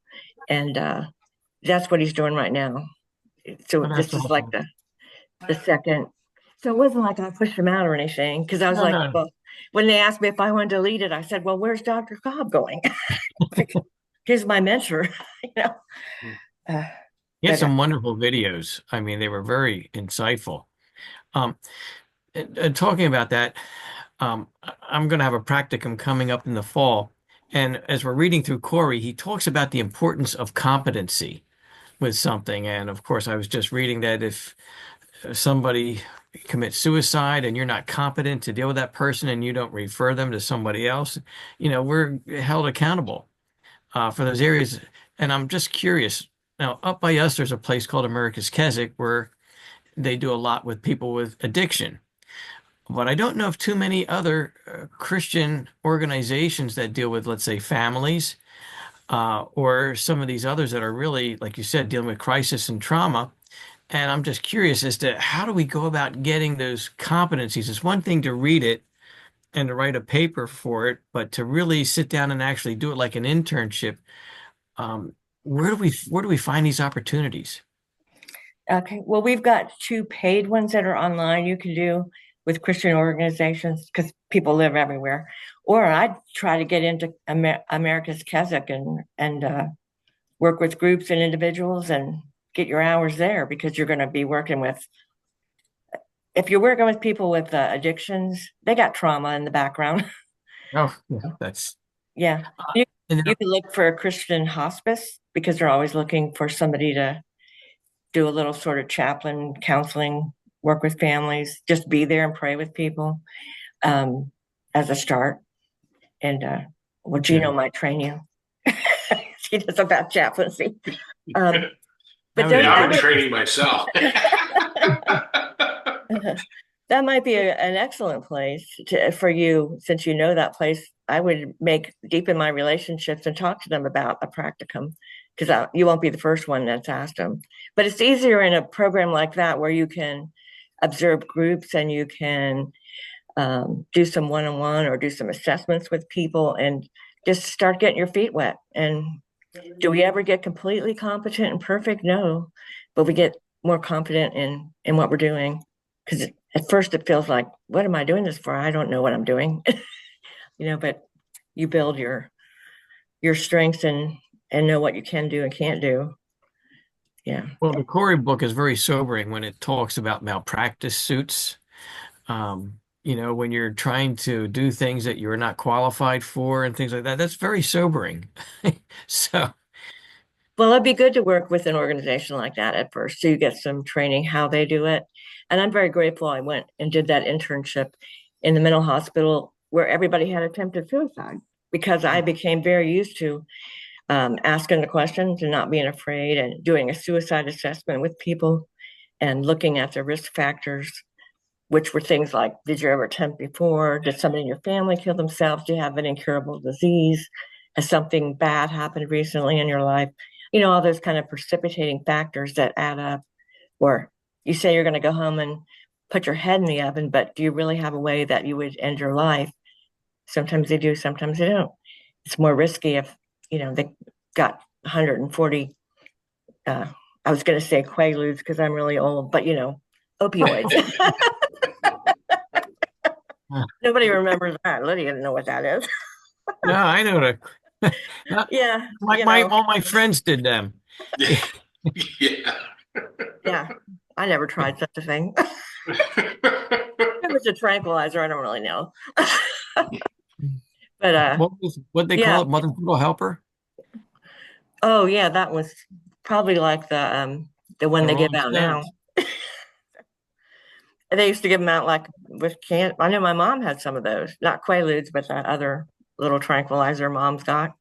and that's what he's doing right now. So Oh, this that's is like awesome. the second. So it wasn't like I pushed him out or anything, because I was No, like, no. well, when they asked me if I wanted to lead it, I said, well, where's Dr. Cobb going? He's my mentor, you know. He had But some wonderful videos. I mean, they were very insightful. Um, and talking about that, I'm going to have a practicum coming up in the fall. And as we're reading through Corey, he talks about the importance of competency with something. And of course, I was just reading that if somebody commits suicide and you're not competent to deal with that person and you don't refer them to somebody else, we're held accountable for those areas. And I'm just curious. Now, up by us, there's a place called America's Keswick where they do a lot with people with addiction. But I don't know of too many other Christian organizations that deal with, let's say, families or some of these others that are really, like you said, dealing with crisis and trauma. And I'm just curious as to how do we go about getting those competencies? It's one thing to read it and to write a paper for it, but to really sit down and actually do it like an internship, um, where do we find these opportunities? okay, well, we've got 2 paid ones that are online you can do with Christian organizations, because people live everywhere. Or I'd try to get into America's Keswick and work with groups and individuals and get your hours there, because you're going to be working with, if you're working with people with addictions, they got trauma in the background. Oh, yeah, that's Yeah. You, and you can look for a Christian hospice, because they're always looking for somebody to do a little sort of chaplain counseling, work with families, just be there and pray with people as a start. And well, Gino might train you. She does about chaplaincy. But Yeah, I'm training myself. that might be an excellent place for you, since you know that place. I would deepen my relationships and talk to them about a practicum, because you won't be the first one that's asked them. But it's easier in a program like that, where you can observe groups and you can do some one-on-one or do some assessments with people and just start getting your feet wet. And do we ever get completely competent and perfect? No, but we get more confident in what we're doing. Because at first it feels like, what am I doing this for? I don't know what I'm doing. But you build your strengths and know what you can do and can't do. Yeah. Well, the Corey book is very sobering when it talks about malpractice suits. When you're trying to do things that you're not qualified for and things like that, that's very sobering. So, Well, it'd be good to work with an organization like that at first, so you get some training how they do it. And I'm very grateful I went and did that internship in the mental hospital where everybody had attempted suicide, because I became very used to asking the questions and not being afraid, and doing a suicide assessment with people and looking at the risk factors, which were things like, did you ever attempt before? Did somebody in your family kill themselves? Do you have an incurable disease? Has something bad happened recently in your life? All those kind of precipitating factors that add up. Or you say you're going to go home and put your head in the oven, but do you really have a way that you would end your life? Sometimes they do, sometimes they don't. it's more risky if, they got 140, I was going to say Quaaludes because I'm really old, but opioids. Nobody remembers that. Lydia didn't know what that is. No, I know that. Yeah. All my friends did them. Yeah. Yeah. Yeah. I never tried such a thing. It was a tranquilizer. I don't really know. But What they yeah. call it, Mother Little Helper? Oh yeah, that was probably like the one they give Rolling out now. Stones. They used to give them out like with can. I know my mom had some of those, not Quaaludes, but the other little tranquilizer mom's got.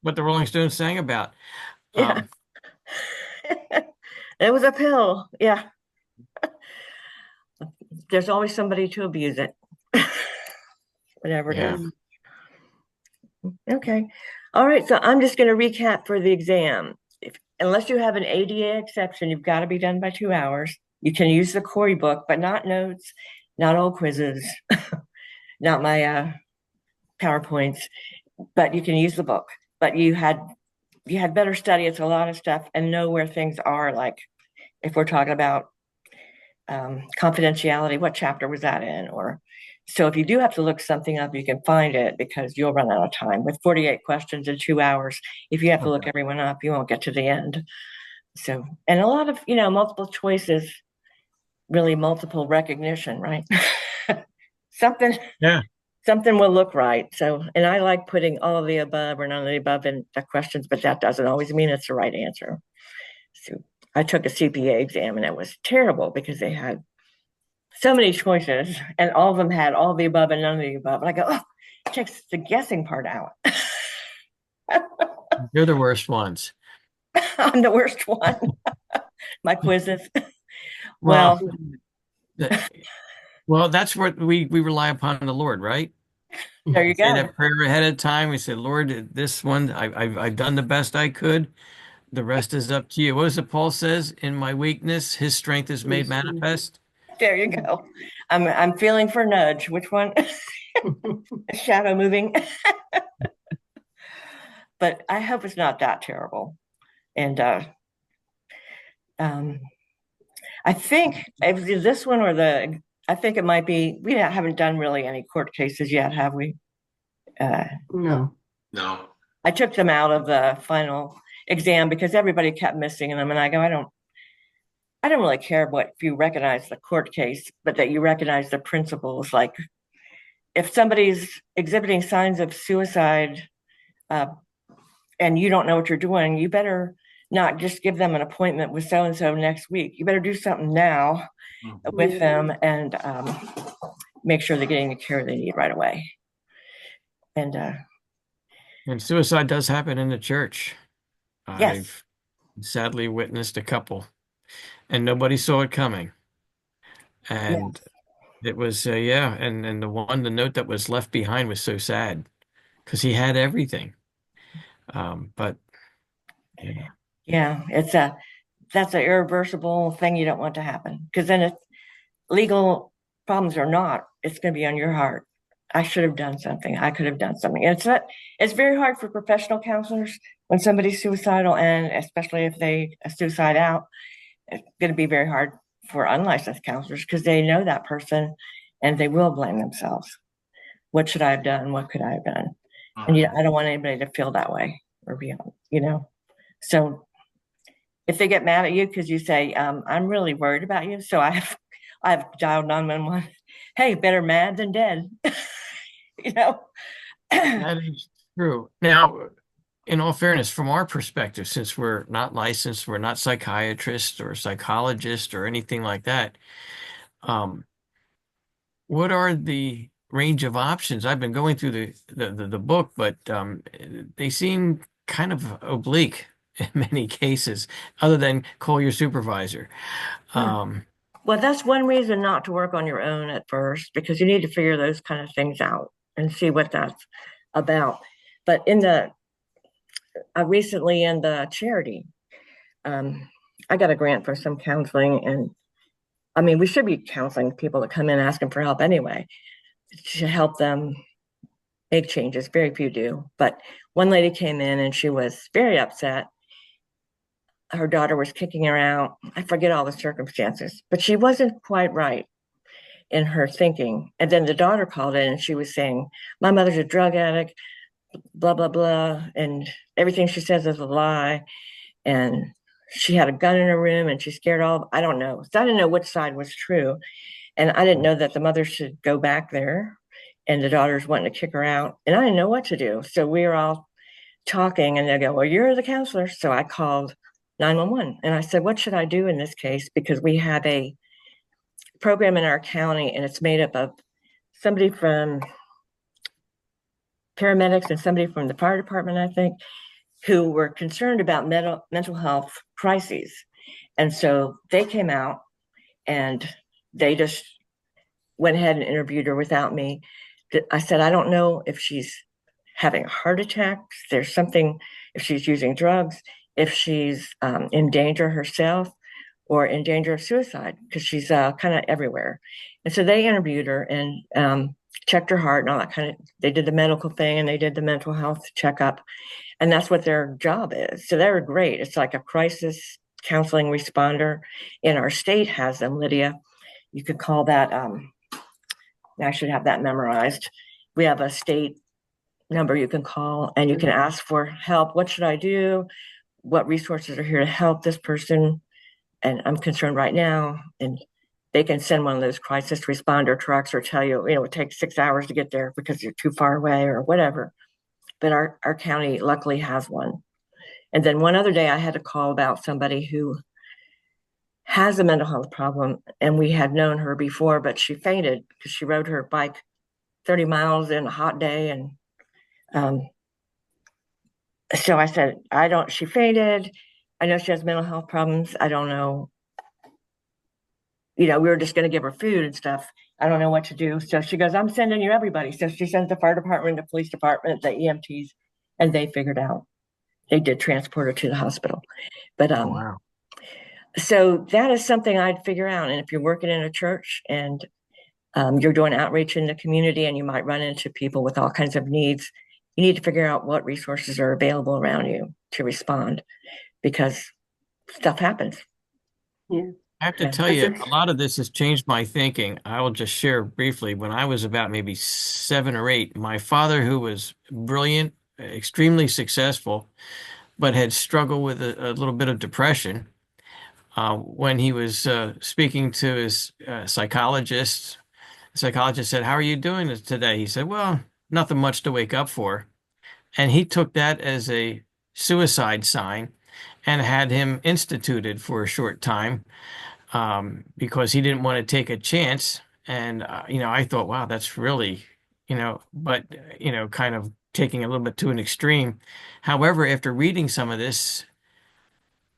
What the Rolling Stones sang about. Yeah. It was a pill. Yeah. There's always somebody to abuse it. Whatever it Yeah. is. Okay. All right. So I'm just going to recap for the exam. Unless you have an ADA exception, you've got to be done by 2 hours. You can use the Corey book, but not notes, not all quizzes, not my PowerPoints, but you can use the book. But you had better study. It's a lot of stuff and know where things are. Like if we're talking about confidentiality, what chapter was that in? Or so if you do have to look something up, you can find it because you'll run out of time with 48 questions in 2 hours. If you have to look everyone up, you won't get to the end. So, and a lot of, multiple choices, really multiple recognition, right? Something will look right. So, and I like putting all of the above or none of the above in the questions, but that doesn't always mean it's the right answer. So I took a CPA exam and it was terrible because they had so many choices and all of them had all the above and none of the above. And I go, oh, it takes the guessing part out. You're the worst ones. I'm the worst one. My quizzes. Well, that's what we rely upon the Lord, right? There you go. Say that prayer ahead of time. We said, Lord, this one, I've done the best I could. The rest is up to you. What is it Paul says? In my weakness, his strength is made manifest. There you go. I'm feeling for nudge. Which one? Shadow moving. But I hope it's not that terrible. And I think if this one or I think it might be, we haven't done really any court cases yet, have we? No. I took them out of the final exam because everybody kept missing them. And I go, I don't really care if you recognize the court case, but that you recognize the principles. Like if somebody's exhibiting signs of suicide and you don't know what you're doing, you better not just give them an appointment with so-and-so next week. You better do something now with them and make sure they're getting the care they need right away. And suicide does happen in the church. Yes. I've sadly witnessed a couple and nobody saw it coming. And it was, and the note that was left behind was so sad because he had everything. But yeah, that's an irreversible thing you don't want to happen because then it's legal problems or not, it's going to be on your heart. I should have done something. I could have done something. And it's very hard for professional counselors when somebody's suicidal, and especially if they suicide out, it's going to be very hard for unlicensed counselors because they know that person and they will blame themselves. What should I have done? What could I have done? And I don't want anybody to feel that way or be, So if they get mad at you because you say, I'm really worried about you, so I've dialed 911. Hey, better mad than dead. That is true. Now, in all fairness, from our perspective, since we're not licensed, we're not psychiatrists or psychologists or anything like that, what are the range of options? I've been going through the book, but they seem kind of oblique in many cases, other than call your supervisor. Well, that's one reason not to work on your own at first, because you need to figure those kind of things out and see what that's about. But recently in the charity, I got a grant for some counseling, and I mean, we should be counseling people that come in asking for help anyway, to help them make changes. Very few do. But one lady came in and she was very upset. Her daughter was kicking her out. I forget all the circumstances, but she wasn't quite right in her thinking. And then the daughter called in and she was saying, my mother's a drug addict, blah, blah, blah. And everything she says is a lie. And she had a gun in her room and she scared I don't know. So I didn't know which side was true. And I didn't know that the mother should go back there and the daughter's wanting to kick her out. And I didn't know what to do. So we were all talking and they go, well, you're the counselor. So I called 911 and I said, what should I do in this case? Because we have a program in our county and it's made up of somebody from paramedics and somebody from the fire department, I think, who were concerned about mental health crises. And so they came out and they just went ahead and interviewed her without me. I said, I don't know if she's having a heart attack, there's something, if she's using drugs, if she's in danger herself or in danger of suicide, because she's kind of everywhere. And so they interviewed her and checked her heart and all that kind of, they did the medical thing and they did the mental health checkup. And that's what their job is. So they were great. It's like a crisis counseling responder. In our state has them, Lydia. You could call that, I should have that memorized. We have a state number you can call and you can ask for help. What should I do? What resources are here to help this person? And I'm concerned right now. And they can send one of those crisis responder trucks or tell you, it takes 6 hours to get there because you're too far away or whatever. But our county luckily has one. And then one other day I had a call about somebody who has a mental health problem. And we had known her before, but she fainted because she rode her bike 30 miles in a hot day. And so I said, she fainted. I know she has mental health problems. I don't know. We were just going to give her food and stuff. I don't know what to do. So she goes, I'm sending you everybody. So she sends the fire department, the police department, the EMTs, and they figured out. They did transport her to the hospital. But Wow. So that is something I'd figure out. And if you're working in a church and you're doing outreach in the community and you might run into people with all kinds of needs, you need to figure out what resources are available around you to respond because stuff happens. Yeah. I have to tell you, a lot of this has changed my thinking. I will just share briefly. When I was about maybe 7 or 8, my father, who was brilliant, extremely successful, but had struggled with a little bit of depression, when he was speaking to his psychologist, the psychologist said, how are you doing today? He said, well, nothing much to wake up for. And he took that as a suicide sign and had him instituted for a short time because he didn't want to take a chance. And, I thought, wow, that's really, but, kind of taking a little bit to an extreme. However, after reading some of this,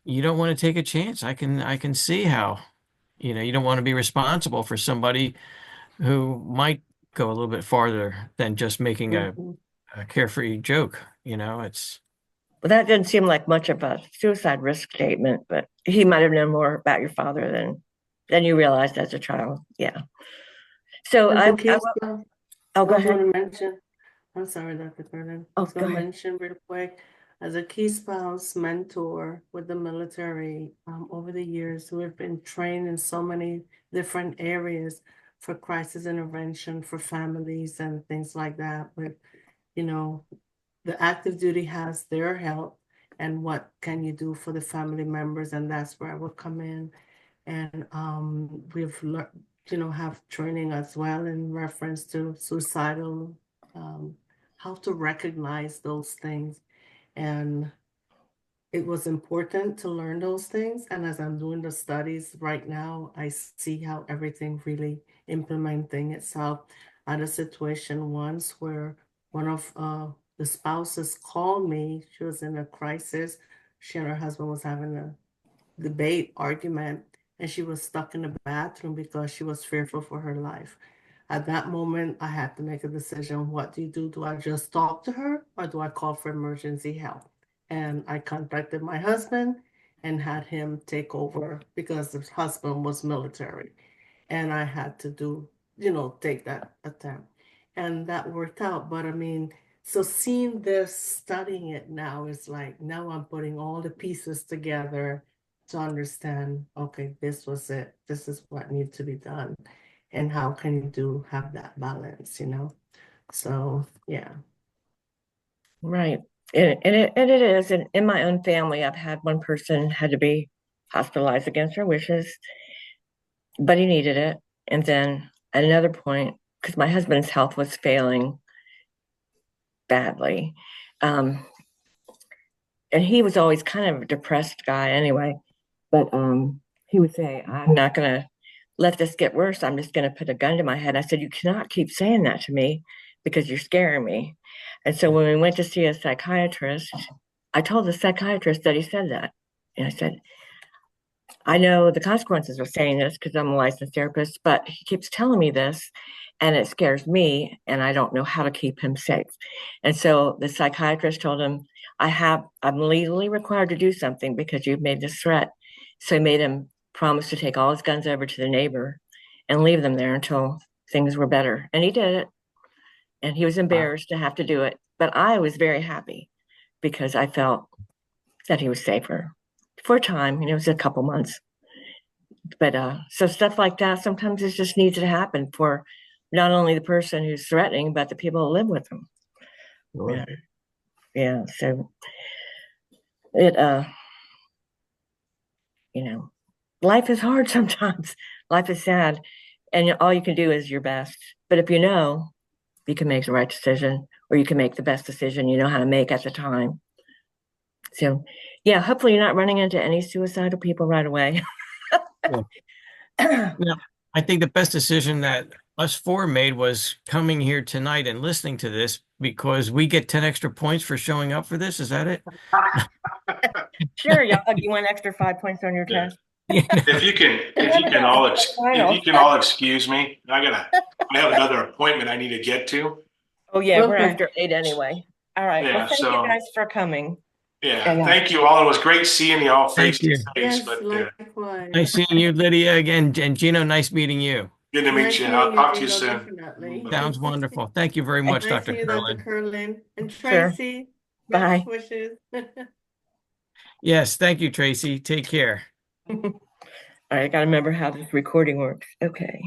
you don't want to take a chance. I can see how, you don't want to be responsible for somebody who might go a little bit farther than just making a carefree joke. It's. Well, that didn't seem like much of a suicide risk statement, but he might have known more about your father than you realized as a child. Yeah. So I go ahead. want to mention, I'm sorry, Dr. Curtin. I was Go going to ahead. mention real quick, as a key spouse mentor with the military over the years, who have been trained in so many different areas for crisis intervention for families and things like that. With, the active duty has their help and what can you do for the family members, and that's where I will come in. And we've learned, have training as well in reference to suicidal, how to recognize those things. And it was important to learn those things. And as I'm doing the studies right now, I see how everything really implementing itself. I had a situation once where one of the spouses called me. She was in a crisis. She and her husband was having a debate, argument, and she was stuck in the bathroom because she was fearful for her life. At that moment, I had to make a decision. What do you do? Do I just talk to her or do I call for emergency help? And I contacted my husband and had him take over because his husband was military. And I had to take that attempt. and that worked out. But I mean, so seeing this, studying it now is like, now I'm putting all the pieces together to understand, okay, this was it. This is what needs to be done. And how can you have that balance, you know? So, yeah. Right. And it is. And in my own family, I've had one person had to be hospitalized against her wishes, but he needed it. And then at another point, because my husband's health was failing badly, and he was always kind of a depressed guy anyway, but he would say, I'm not going to let this get worse. I'm just going to put a gun to my head. I said, you cannot keep saying that to me because you're scaring me. And so when we went to see a psychiatrist, I told the psychiatrist that he said that. And I said, I know the consequences of saying this because I'm a licensed therapist, but he keeps telling me this and it scares me and I don't know how to keep him safe. And so the psychiatrist told him, I'm legally required to do something because you've made this threat. So he made him promise to take all his guns over to the neighbor and leave them there until things were better. And he did it. And he was embarrassed to have to do it. But I was very happy because I felt that he was safer for a time. You know, it was a couple months. But so stuff like that sometimes it just needs to happen for not only the person who's threatening, but the people who live with them. Sure. Yeah. So it you know, life is hard sometimes. Life is sad. And all you can do is your best. But if you know, you can make the right decision or you can make the best decision you know how to make at the time. So, yeah, hopefully you're not running into any suicidal people right away. Yeah, I think the best decision that us four made was coming here tonight and listening to this because we get 10 extra points for showing up for this. Is that it? Sure, you want extra 5 points on your Yeah. test? If you can all excuse me, I have another appointment I need to get to. Oh yeah, we're Okay. after 8 anyway. All right. Yeah, Well, thank you so- guys for coming. Yeah, And, thank you all. It was great seeing you all Thank face to you. face, Yes, but likewise. Nice seeing you, Lydia, again. And Gino, nice meeting you. good to meet Nice you. meeting I'll talk to you Gino, soon. definitely. Sounds wonderful. Thank you very much, Nice Dr. to you, Dr. Curlin. Curlin. And Sure. Tracy, Bye. best wishes. Yes, thank you, Tracy. Take care. All right, I gotta remember how this recording works. Okay.